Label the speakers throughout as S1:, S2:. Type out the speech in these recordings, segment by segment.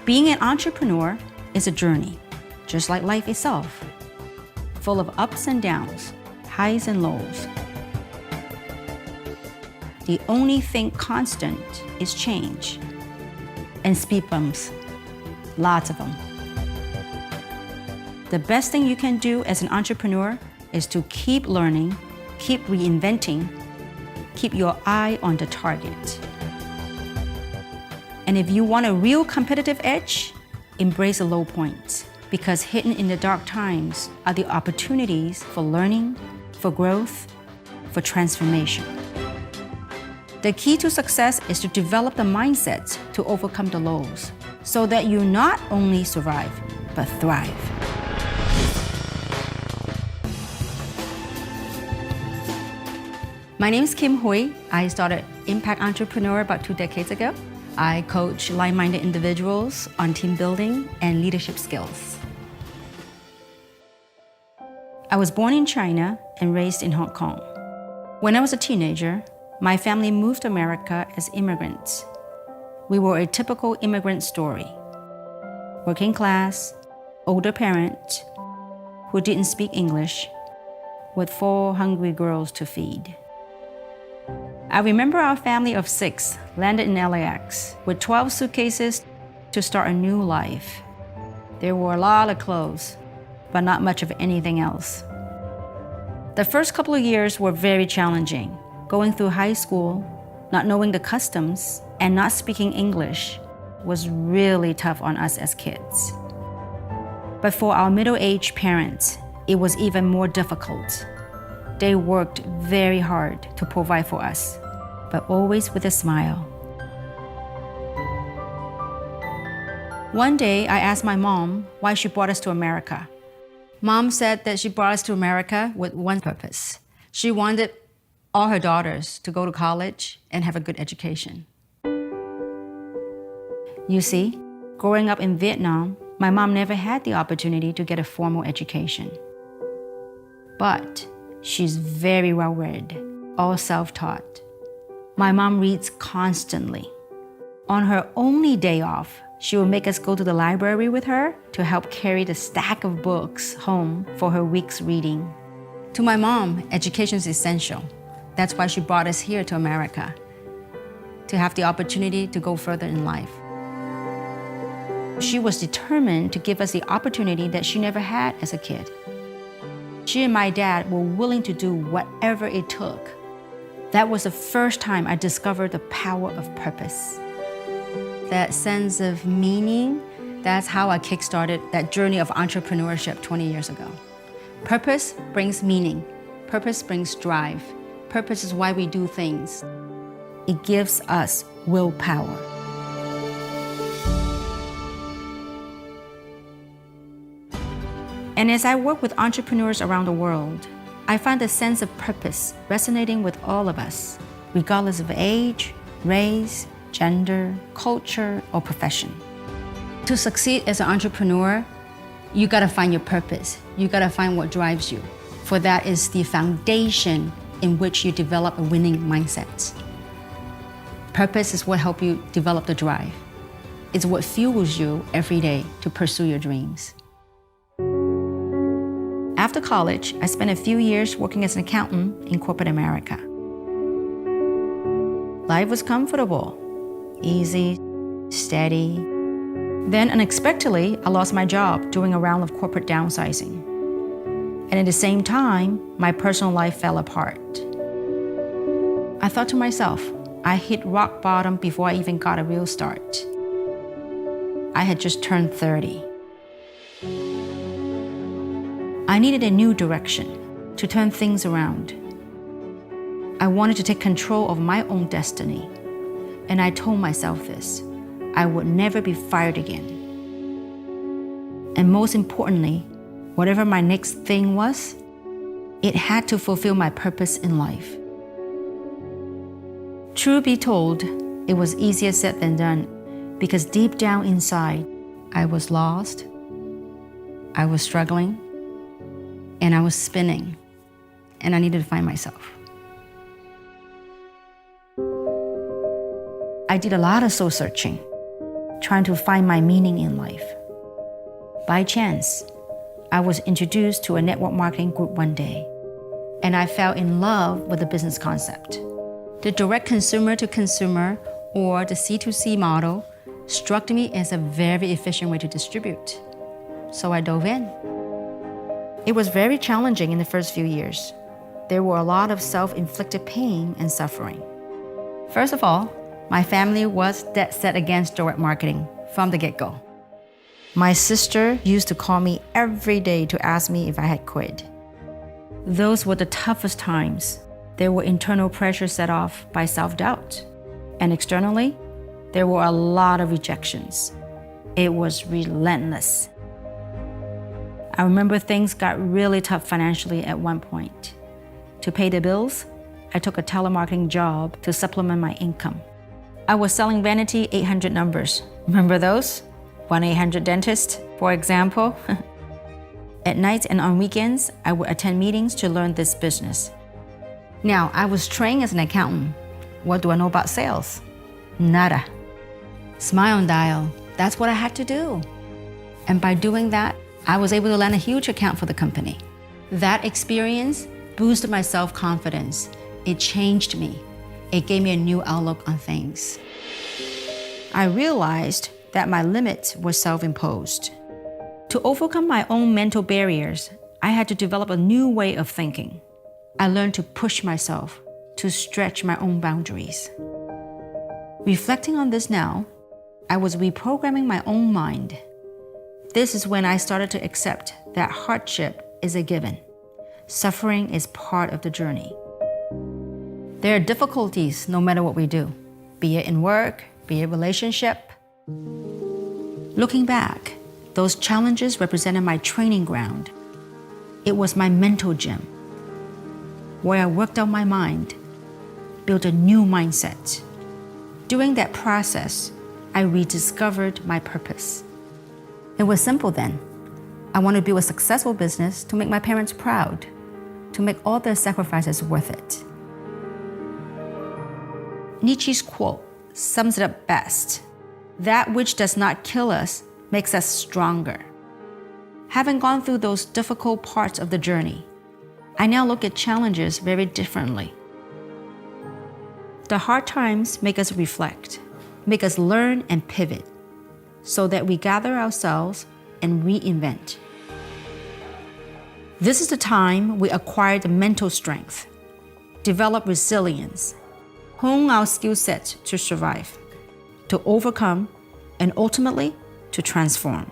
S1: Being an entrepreneur is a journey, just like life itself, full of ups and downs, highs and lows. The only thing constant is change and speed bumps, lots of them. The best thing you can do as an entrepreneur is to keep learning, keep reinventing, keep your eye on the target. And if you want a real competitive edge, embrace the low points, because hidden in the dark times are the opportunities for learning, for growth, for transformation. The key to success is to develop the mindset to overcome the lows, so that you not only survive, but thrive. My name is Kim Hui. I started Impact Entrepreneur about 2 decades ago. I coach like-minded individuals on team building and leadership skills. I was born in China and raised in Hong Kong. When I was a teenager, my family moved to America as immigrants. We were a typical immigrant story. Working class, older parent who didn't speak English, with 4 hungry girls to feed. I remember our family of 6 landed in LAX with 12 suitcases to start a new life. There were a lot of clothes, but not much of anything else. The first couple of years were very challenging. Going through high school, not knowing the customs, and not speaking English was really tough on us as kids. But for our middle-aged parents, it was even more difficult. They worked very hard to provide for us, but always with a smile. One day, I asked my mom why she brought us to America. Mom said that she brought us to America with one purpose. She wanted all her daughters to go to college and have a good education. You see, growing up in Vietnam, my mom never had the opportunity to get a formal education. But she's very well-read, all self-taught. My mom reads constantly. On her only day off, she would make us go to the library with her to help carry the stack of books home for her week's reading. To my mom, education is essential. That's why she brought us here to America, to have the opportunity to go further in life. She was determined to give us the opportunity that she never had as a kid. She and my dad were willing to do whatever it took. That was the first time I discovered the power of purpose. That sense of meaning, that's how I kickstarted that journey of entrepreneurship 20 years ago. Purpose brings meaning. Purpose brings drive. Purpose is why we do things. It gives us willpower. And as I work with entrepreneurs around the world, I find the sense of purpose resonating with all of us, regardless of age, race, gender, culture, or profession. To succeed as an entrepreneur, you gotta find your purpose. You gotta find what drives you. For that is the foundation in which you develop a winning mindset. Purpose is what helps you develop the drive. It's what fuels you every day to pursue your dreams. After college, I spent a few years working as an accountant in corporate America. Life was comfortable, easy, steady. Then unexpectedly, I lost my job during a round of corporate downsizing. And at the same time, my personal life fell apart. I thought to myself, I hit rock bottom before I even got a real start. I had just turned 30. I needed a new direction to turn things around. I wanted to take control of my own destiny. And I told myself this, I would never be fired again. And most importantly, whatever my next thing was, it had to fulfill my purpose in life. Truth be told, it was easier said than done because deep down inside, I was lost, I was struggling, and I was spinning, and I needed to find myself. I did a lot of soul searching, trying to find my meaning in life. By chance, I was introduced to a network marketing group one day, and I fell in love with the business concept. The direct consumer to consumer, or the C2C model, struck me as a very efficient way to distribute. So I dove in. It was very challenging in the first few years. There were a lot of self-inflicted pain and suffering. First of all, my family was dead set against direct marketing from the get-go. My sister used to call me every day to ask me if I had quit. Those were the toughest times. There were internal pressures set off by self-doubt. And externally, there were a lot of rejections. It was relentless. I remember things got really tough financially at one point. To pay the bills, I took a telemarketing job to supplement my income. I was selling vanity 800 numbers. Remember those? 1-800-DENTIST, for example. At nights and on weekends, I would attend meetings to learn this business. Now, I was trained as an accountant. What do I know about sales? Nada. Smile and dial, that's what I had to do. And by doing that, I was able to land a huge account for the company. That experience boosted my self-confidence. It changed me. It gave me a new outlook on things. I realized that my limits were self-imposed. To overcome my own mental barriers, I had to develop a new way of thinking. I learned to push myself, to stretch my own boundaries. Reflecting on this now, I was reprogramming my own mind. This is when I started to accept that hardship is a given. Suffering is part of the journey. There are difficulties no matter what we do, be it in work, be it relationship. Looking back, those challenges represented my training ground. It was my mental gym, where I worked on my mind, built a new mindset. During that process, I rediscovered my purpose. It was simple then. I wanted to build a successful business to make my parents proud, to make all their sacrifices worth it. Nietzsche's quote sums it up best. That which does not kill us makes us stronger. Having gone through those difficult parts of the journey, I now look at challenges very differently. The hard times make us reflect, make us learn and pivot, so that we gather ourselves and reinvent. This is the time we acquire the mental strength, develop resilience, hone our skill sets to survive, to overcome, and ultimately to transform.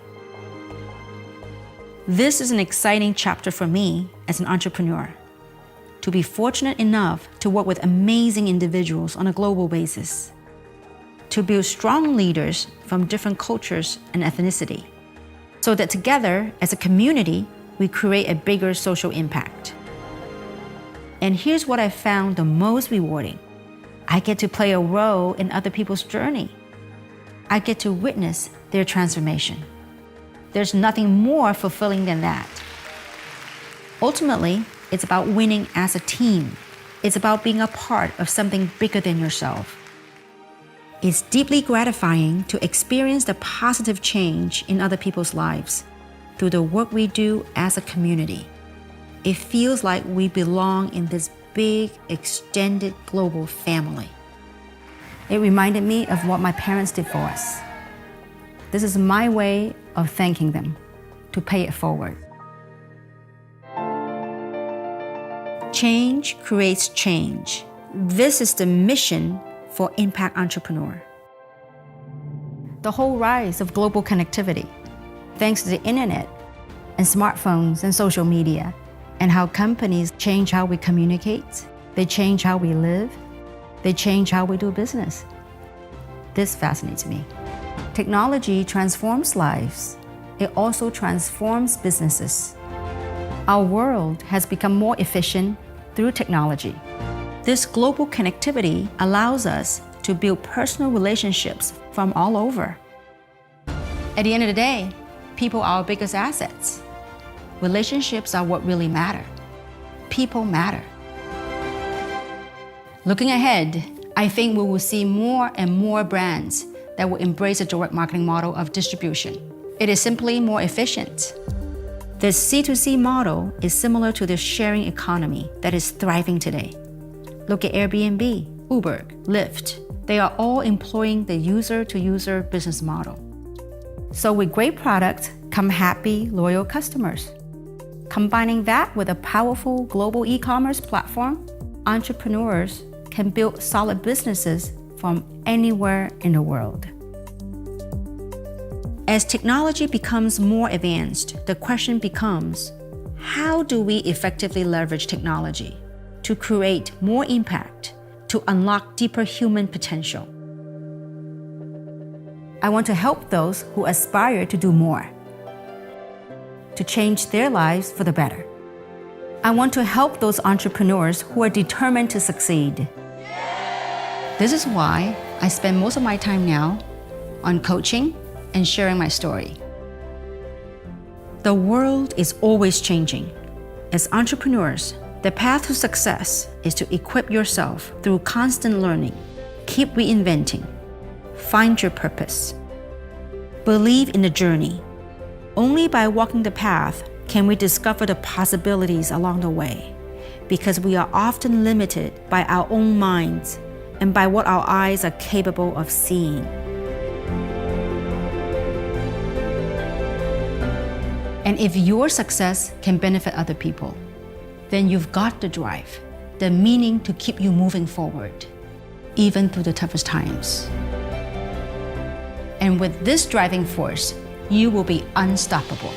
S1: This is an exciting chapter for me as an entrepreneur, to be fortunate enough to work with amazing individuals on a global basis, to build strong leaders from different cultures and ethnicity, so that together as a community, we create a bigger social impact. And here's what I found the most rewarding. I get to play a role in other people's journey. I get to witness their transformation. There's nothing more fulfilling than that. Ultimately, it's about winning as a team. It's about being a part of something bigger than yourself. It's deeply gratifying to experience the positive change in other people's lives through the work we do as a community. It feels like we belong in this big, extended global family. It reminded me of what my parents did for us. This is my way of thanking them, to pay it forward. Change creates change. This is the mission for Impact Entrepreneur. The whole rise of global connectivity, thanks to the internet and smartphones and social media, and how companies change how we communicate, they change how we live, they change how we do business. This fascinates me. Technology transforms lives. It also transforms businesses. Our world has become more efficient through technology. This global connectivity allows us to build personal relationships from all over. At the end of the day, people are our biggest assets. Relationships are what really matter. People matter. Looking ahead, I think we will see more and more brands that will embrace a direct marketing model of distribution. It is simply more efficient. This C2C model is similar to the sharing economy that is thriving today. Look at Airbnb, Uber, Lyft. They are all employing the user-to-user business model. So with great products come happy, loyal customers. Combining that with a powerful global e-commerce platform, entrepreneurs can build solid businesses from anywhere in the world. As technology becomes more advanced, the question becomes, how do we effectively leverage technology to create more impact, to unlock deeper human potential? I want to help those who aspire to do more, to change their lives for the better. I want to help those entrepreneurs who are determined to succeed. This is why I spend most of my time now on coaching and sharing my story. The world is always changing. As entrepreneurs, the path to success is to equip yourself through constant learning, keep reinventing, find your purpose. Believe in the journey. Only by walking the path can we discover the possibilities along the way, because we are often limited by our own minds and by what our eyes are capable of seeing. And if your success can benefit other people, then you've got the drive, the meaning to keep you moving forward, even through the toughest times. And with this driving force, you will be unstoppable.